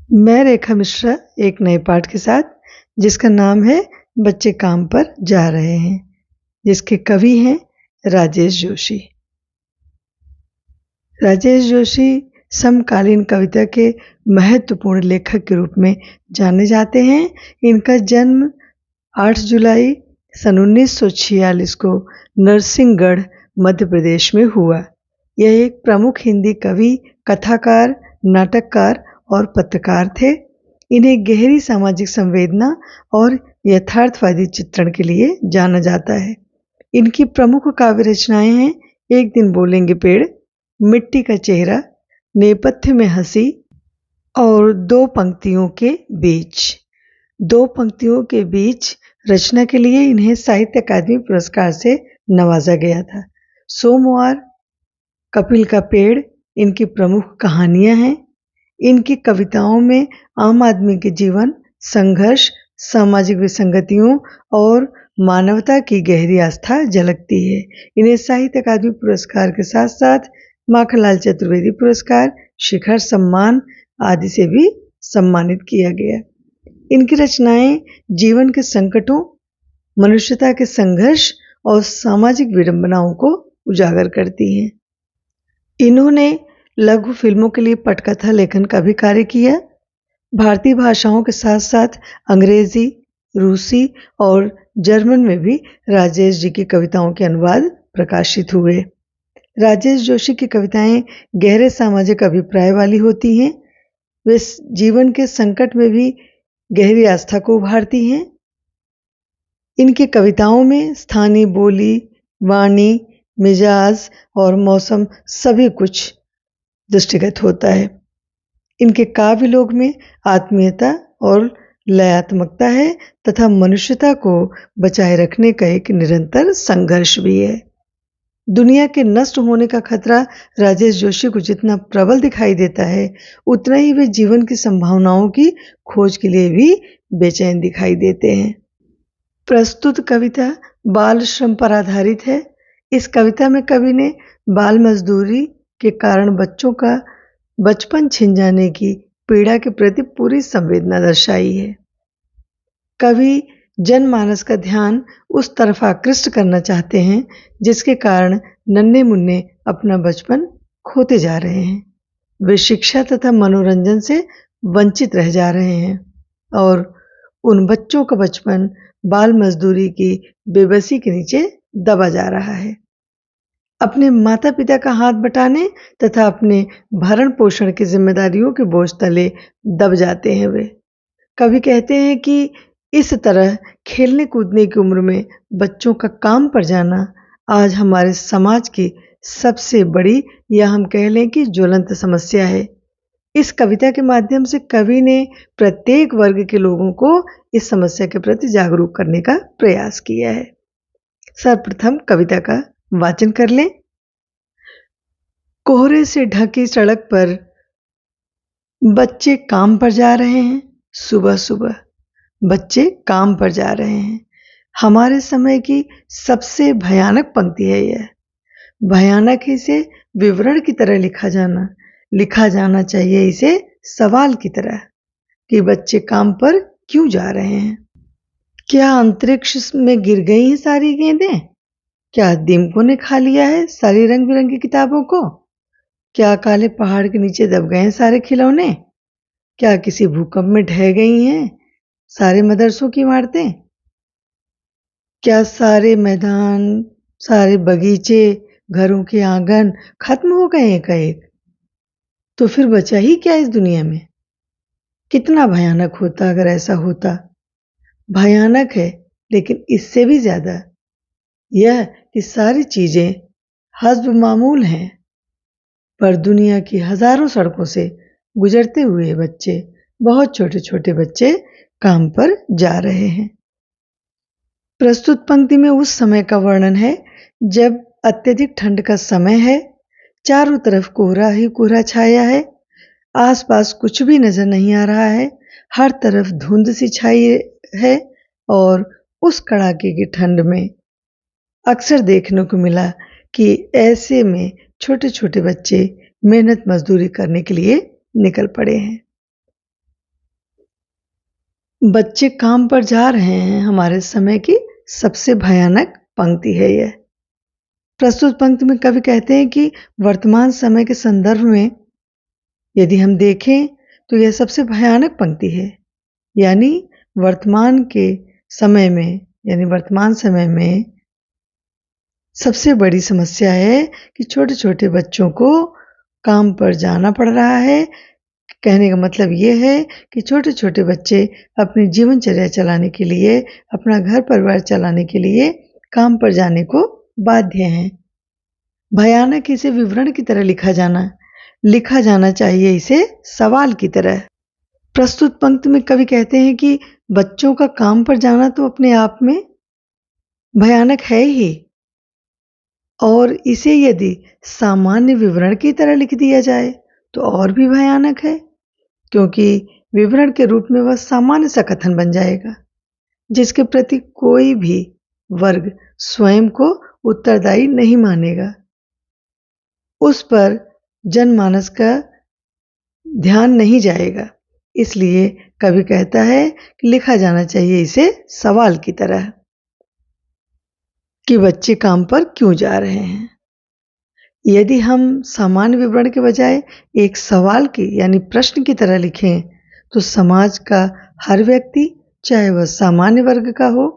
मैं रेखा मिश्रा एक नए पाठ के साथ जिसका नाम है बच्चे काम पर जा रहे हैं, जिसके कवि हैं राजेश जोशी। राजेश जोशी समकालीन कविता के महत्वपूर्ण लेखक के रूप में जाने जाते हैं। इनका जन्म 8 जुलाई सन 1946 को नरसिंहगढ़ मध्य प्रदेश में हुआ। यह एक प्रमुख हिंदी कवि, कथाकार, नाटककार और पत्रकार थे। इन्हें गहरी सामाजिक संवेदना और यथार्थवादी चित्रण के लिए जाना जाता है। इनकी प्रमुख काव्य रचनाएं हैं एक दिन बोलेंगे पेड़, मिट्टी का चेहरा, नेपथ्य में हंसी और दो पंक्तियों के बीच। दो पंक्तियों के बीच रचना के लिए इन्हें साहित्य अकादमी पुरस्कार से नवाजा गया था। सोमवार, कपिल का पेड़ इनकी प्रमुख कहानियां हैं। इनकी कविताओं में आम आदमी के जीवन, संघर्ष, सामाजिक विसंगतियों और मानवता की गहरी आस्था झलकती है। इन्हें साहित्य अकादमी पुरस्कार के साथ साथ माखनलाल चतुर्वेदी पुरस्कार, शिखर सम्मान आदि से भी सम्मानित किया गया। इनकी रचनाएं जीवन के संकटों, मनुष्यता के संघर्ष और सामाजिक विडंबनाओं को उजागर करती हैं। इन्होंने लघु फिल्मों के लिए पटकथा लेखन का भी कार्य किया। भारतीय भाषाओं के साथ साथ अंग्रेजी, रूसी और जर्मन में भी राजेश जी की कविताओं के अनुवाद प्रकाशित हुए। राजेश जोशी की कविताएं गहरे सामाजिक अभिप्राय वाली होती हैं। वे जीवन के संकट में भी गहरी आस्था को उभारती हैं। इनकी कविताओं में स्थानीय बोली, वाणी, मिजाज और मौसम सभी कुछ दृष्टिगत होता है। इनके काव्य लोक में आत्मीयता और लयात्मकता है तथा मनुष्यता को बचाए रखने का एक निरंतर संघर्ष भी है। दुनिया के नष्ट होने का खतरा राजेश जोशी को जितना प्रबल दिखाई देता है, उतना ही वे जीवन की संभावनाओं की खोज के लिए भी बेचैन दिखाई देते हैं। प्रस्तुत कविता बाल श्रम पर आधारित है। इस कविता में कवि ने बाल मजदूरी के कारण बच्चों का बचपन छिन जाने की पीड़ा के प्रति पूरी संवेदना दर्शाई है। कवि जनमानस का ध्यान उस तरफ आकृष्ट करना चाहते हैं जिसके कारण नन्हे मुन्ने अपना बचपन खोते जा रहे हैं। वे शिक्षा तथा मनोरंजन से वंचित रह जा रहे हैं और उन बच्चों का बचपन बाल मजदूरी की बेबसी के नीचे दबा जा रहा है। अपने माता पिता का हाथ बटाने तथा अपने भरण पोषण की जिम्मेदारियों के बोझ तले दब जाते हैं वे। कवि कहते हैं कि इस तरह खेलने कूदने की उम्र में बच्चों का काम पर जाना आज हमारे समाज की सबसे बड़ी, या हम कह लें कि ज्वलंत समस्या है। इस कविता के माध्यम से कवि ने प्रत्येक वर्ग के लोगों को इस समस्या के प्रति जागरूक करने का प्रयास किया है। सर्वप्रथम कविता का वाचन कर लें। कोहरे से ढकी सड़क पर बच्चे काम पर जा रहे हैं। सुबह सुबह बच्चे काम पर जा रहे हैं। हमारे समय की सबसे भयानक पंक्ति है यह। भयानक इसे विवरण की तरह लिखा जाना चाहिए इसे सवाल की तरह कि बच्चे काम पर क्यों जा रहे हैं। क्या अंतरिक्ष में गिर गई हैं सारी गेंदें? क्या दीमकों ने खा लिया है सारी रंग बिरंगी किताबों को? क्या काले पहाड़ के नीचे दब गए हैं सारे खिलौने? क्या किसी भूकंप में ढह गई हैं सारे मदरसों की इमारतें? क्या सारे मैदान, सारे बगीचे, घरों के आंगन खत्म हो गए एकाएक? तो फिर बचा ही क्या इस दुनिया में? कितना भयानक होता अगर ऐसा होता। भयानक है, लेकिन इससे भी ज्यादा यह कि सारी चीजें हस्ब मामूल हैं, पर दुनिया की हजारों सड़कों से गुजरते हुए बच्चे, बहुत छोटे छोटे बच्चे काम पर जा रहे हैं। प्रस्तुत पंक्ति में उस समय का वर्णन है जब अत्यधिक ठंड का समय है, चारों तरफ कोहरा ही कोहरा छाया है, आसपास कुछ भी नजर नहीं आ रहा है, हर तरफ धुंध सी छाई है और उस कड़ाके की ठंड में अक्सर देखने को मिला कि ऐसे में छोटे छोटे बच्चे मेहनत मजदूरी करने के लिए निकल पड़े हैं। बच्चे काम पर जा रहे हैं हमारे समय की सबसे भयानक पंक्ति है यह। प्रस्तुत पंक्ति में कवि कहते हैं कि वर्तमान समय के संदर्भ में यदि हम देखें तो यह सबसे भयानक पंक्ति है। यानी वर्तमान के समय में वर्तमान समय में सबसे बड़ी समस्या है कि छोटे-छोटे बच्चों को काम पर जाना पड़ रहा है। कहने का मतलब ये है कि छोटे-छोटे बच्चे अपनी जीवनचर्या चलाने के लिए, अपना घर परिवार चलाने के लिए काम पर जाने को बाध्य हैं। भयानक इसे विवरण की तरह लिखा जाना चाहिए इसे सवाल की तरह। प्रस्तुत पंक्ति में कवि कहते हैं कि बच्चों का काम पर जाना तो अपने आप में भयानक है ही, और इसे यदि सामान्य विवरण की तरह लिख दिया जाए तो और भी भयानक है, क्योंकि विवरण के रूप में वह सामान्य सा कथन बन जाएगा जिसके प्रति कोई भी वर्ग स्वयं को उत्तरदायी नहीं मानेगा। उस पर जनमानस का ध्यान नहीं जाएगा। इसलिए कवि कहता है कि लिखा जाना चाहिए इसे सवाल की तरह कि बच्चे काम पर क्यों जा रहे हैं। यदि हम सामान्य विवरण के बजाय एक सवाल की प्रश्न की तरह लिखें तो समाज का हर व्यक्ति, चाहे वह सामान्य वर्ग का हो,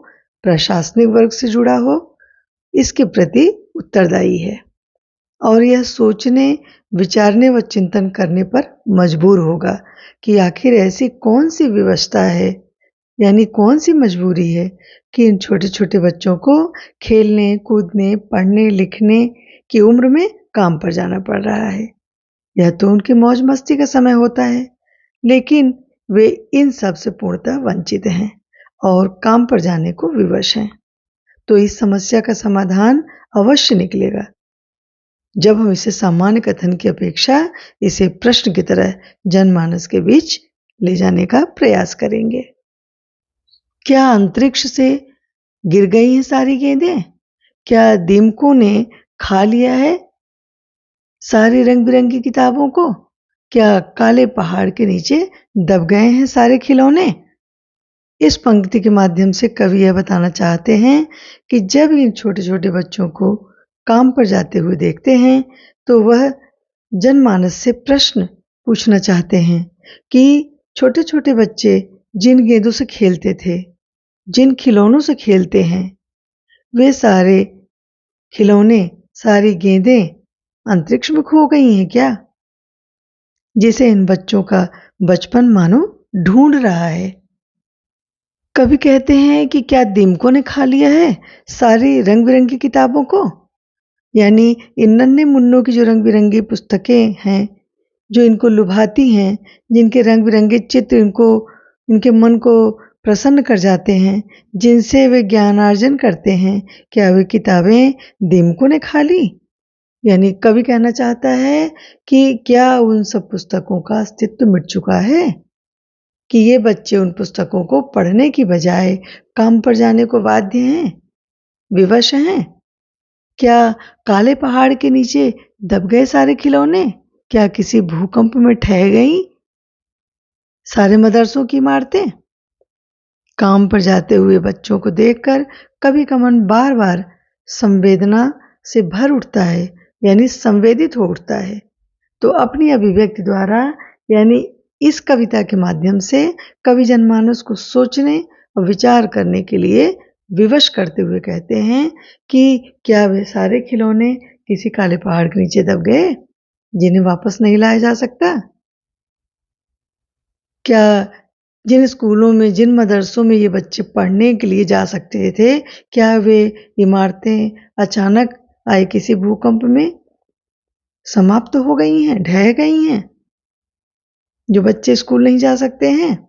प्रशासनिक वर्ग से जुड़ा हो, इसके प्रति उत्तरदायी है और यह सोचने, विचारने व चिंतन करने पर मजबूर होगा कि आखिर ऐसी कौन सी विवशता है, कौन सी मजबूरी है कि इन छोटे-छोटे बच्चों को खेलने, कूदने, पढ़ने, लिखने की उम्र में काम पर जाना पड़ रहा है। यह तो उनकी मौज मस्ती का समय होता है, लेकिन वे इन सब से पूर्णतः वंचित हैं और काम पर जाने को विवश हैं। तो इस समस्या का समाधान अवश्य निकलेगा जब हम इसे सामान्य कथन की अपेक्षा इसे प्रश्न की तरह जनमानस के बीच ले जाने का प्रयास करेंगे। क्या अंतरिक्ष से गिर गई हैं सारी गेंदें? क्या दीमकों ने खा लिया है सारी रंग बिरंगी किताबों को? क्या काले पहाड़ के नीचे दब गए हैं सारे खिलौने? इस पंक्ति के माध्यम से कवि यह बताना चाहते हैं कि जब इन छोटे-छोटे बच्चों को काम पर जाते हुए देखते हैं तो वह जनमानस से प्रश्न पूछना चाहते हैं कि छोटे-छोटे बच्चे जिन गेंदों से खेलते थे, जिन खिलौनों से खेलते हैं, वे सारे खिलौने, सारी गेंदें अंतरिक्ष में खो गई हैं क्या? जिसे इन बच्चों का बचपन मानो ढूंढ रहा है। कवि कहते हैं कि क्या दीमकों ने खा लिया है सारी रंग बिरंगी किताबों को? इन नन्हे मुन्नों की जो रंग बिरंगी पुस्तकें हैं, जो इनको लुभाती हैं, जिनके रंग बिरंगे चित्र इनके मन को प्रसन्न कर जाते हैं, जिनसे वे ज्ञानार्जन करते हैं, क्या वे किताबें दीमकों ने खा ली? कवि कहना चाहता है कि क्या उन सब पुस्तकों का अस्तित्व मिट चुका है कि ये बच्चे उन पुस्तकों को पढ़ने की बजाय काम पर जाने को बाध्य हैं, विवश हैं? क्या काले पहाड़ के नीचे दब गए सारे खिलौने? क्या किसी भूकंप में ढह गईं सारे मदरसों की इमारतें? काम पर जाते हुए बच्चों को देखकर कवि का मन बार-बार संवेदना से भर उठता है, संवेदित हो उठता है। तो अपनी अभिव्यक्ति द्वारा इस कविता के माध्यम से कवि जनमानस को सोचने और विचार करने के लिए विवश करते हुए कहते हैं कि क्या वे सारे खिलौने किसी काले पहाड़ के नीचे दब गए जिन्हें वापस नहीं लाया जा सकता? क्या जिन स्कूलों में, जिन मदरसों में ये बच्चे पढ़ने के लिए जा सकते थे, क्या वे इमारतें अचानक आए किसी भूकंप में समाप्त हो गई हैं, ढह गई हैं, जो बच्चे स्कूल नहीं जा सकते हैं?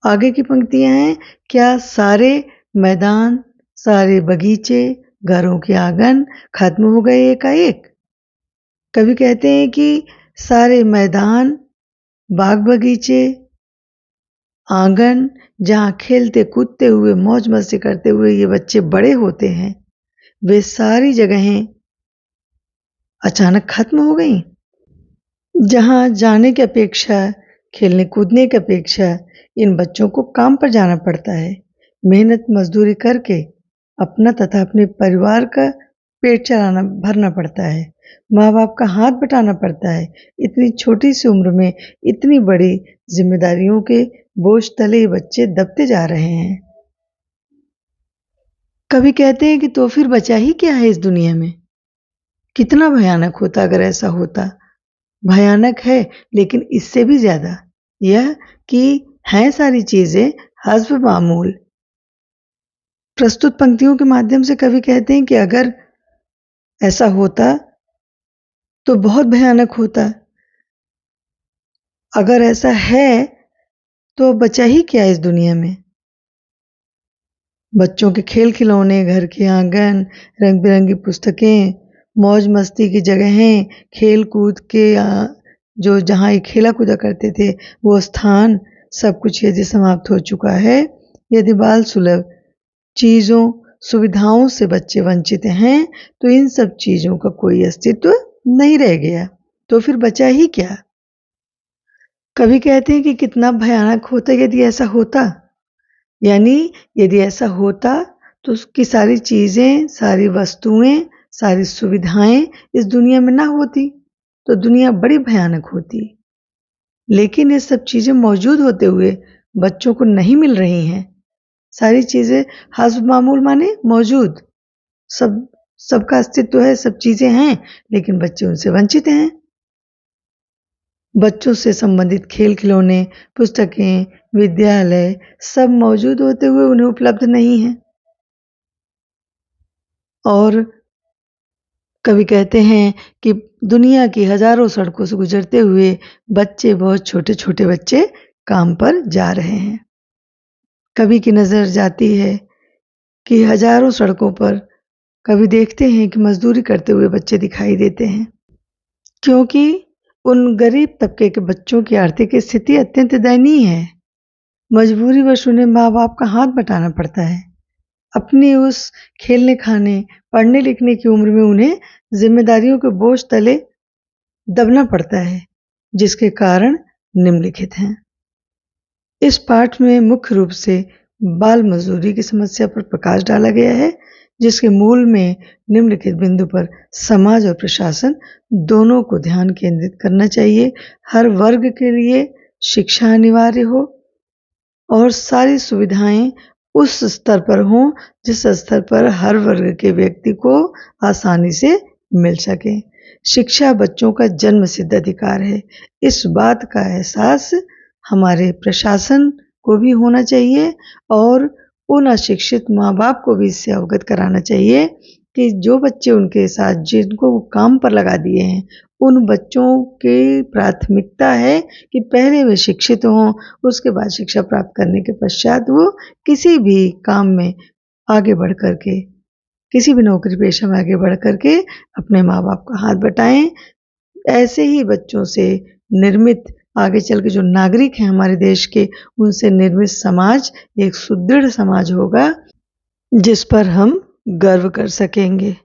आगे की पंक्तियां हैं, क्या सारे मैदान, सारे बगीचे, घरों के आंगन खत्म हो गए एकाएक? कवि कहते हैं कि सारे मैदान, बाग बगीचे, आंगन, जहां खेलते कूदते हुए, मौज मस्ती करते हुए ये बच्चे बड़े होते हैं, वे सारी जगहें अचानक खत्म हो गई। जहां जाने की अपेक्षा, खेलने कूदने की अपेक्षा इन बच्चों को काम पर जाना पड़ता है, मेहनत मजदूरी करके अपना तथा अपने परिवार का पेट चलाना भरना पड़ता है, माँ बाप का हाथ बटाना पड़ता है। इतनी छोटी सी उम्र में इतनी बड़ी जिम्मेदारियों के बोझ तले ये बच्चे दबते जा रहे हैं। कभी कहते हैं कि तो फिर बचा ही क्या है इस दुनिया में? कितना भयानक होता अगर ऐसा होता। भयानक है, लेकिन इससे भी ज्यादा यह कि हैं सारी चीजें हस्ब मामूल। प्रस्तुत पंक्तियों के माध्यम से कवि कहते हैं कि अगर ऐसा होता तो बहुत भयानक होता। अगर ऐसा है तो बचा ही क्या इस दुनिया में? बच्चों के खेल खिलौने, घर के आंगन, रंग बिरंगी पुस्तकें, मौज मस्ती की जगहें, खेल कूद के जो जहाँ ये खेला कूदा करते थे वो स्थान, सब कुछ यदि समाप्त हो चुका है, यदि बाल सुलभ चीज़ों सुविधाओं से बच्चे वंचित हैं, तो इन सब चीज़ों का कोई अस्तित्व नहीं रह गया। तो फिर बचा ही क्या? कवि कहते हैं कि कितना भयानक होता यदि ऐसा होता। यानी यदि ऐसा होता तो उसकी सारी चीज़ें, सारी वस्तुएं, सारी सुविधाएं इस दुनिया में ना होती, तो दुनिया बड़ी भयानक होती। लेकिन ये सब चीज़ें मौजूद होते हुए बच्चों को नहीं मिल रही हैं। सारी चीज़ें हस्ब मामूल माने मौजूद, सबका अस्तित्व है, सब चीज़ें हैं, लेकिन बच्चे उनसे वंचित हैं। बच्चों से संबंधित खेल खिलौने, पुस्तकें, विद्यालय सब मौजूद होते हुए उन्हें उपलब्ध नहीं है। और कवि कहते हैं कि दुनिया की हजारों सड़कों से गुजरते हुए बच्चे, बहुत छोटे छोटे बच्चे काम पर जा रहे हैं। कवि की नज़र जाती है कि हजारों सड़कों पर कवि देखते हैं कि मजदूरी करते हुए बच्चे दिखाई देते हैं, क्योंकि उन गरीब तबके के बच्चों की आर्थिक स्थिति अत्यंत दयनीय है। मजबूरीवश उन्हें माँ बाप का हाथ बटाना पड़ता है। अपनी उस खेलने खाने, पढ़ने लिखने की उम्र में उन्हें जिम्मेदारियों के बोझ तले दबना पड़ता है, जिसके कारण निम्नलिखित हैं। इस पाठ में मुख्य रूप से बाल मजदूरी की समस्या पर प्रकाश डाला गया है, जिसके मूल में निम्नलिखित बिंदु पर समाज और प्रशासन दोनों को ध्यान केंद्रित करना चाहिए। हर वर्ग के लिए शिक्षा अनिवार्य हो और सारी सुविधाएं उस स्तर पर हों जिस स्तर पर हर वर्ग के व्यक्ति को आसानी से मिल सके। शिक्षा बच्चों का जन्मसिद्ध अधिकार है। इस बात का एहसास हमारे प्रशासन को भी होना चाहिए और उन अशिक्षित माँ बाप को भी इससे अवगत कराना चाहिए कि जो बच्चे उनके साथ जिनको वो काम पर लगा दिए हैं, उन बच्चों की प्राथमिकता है कि पहले वे शिक्षित हों, उसके बाद शिक्षा प्राप्त करने के पश्चात वो किसी भी काम में आगे बढ़ करके, किसी भी नौकरी पेशा में आगे बढ़ करके अपने माँ बाप का हाथ बटाएं। ऐसे ही बच्चों से निर्मित आगे चल के जो नागरिक हैं हमारे देश के, उनसे निर्मित समाज एक सुदृढ़ समाज होगा जिस पर हम गर्व कर सकेंगे।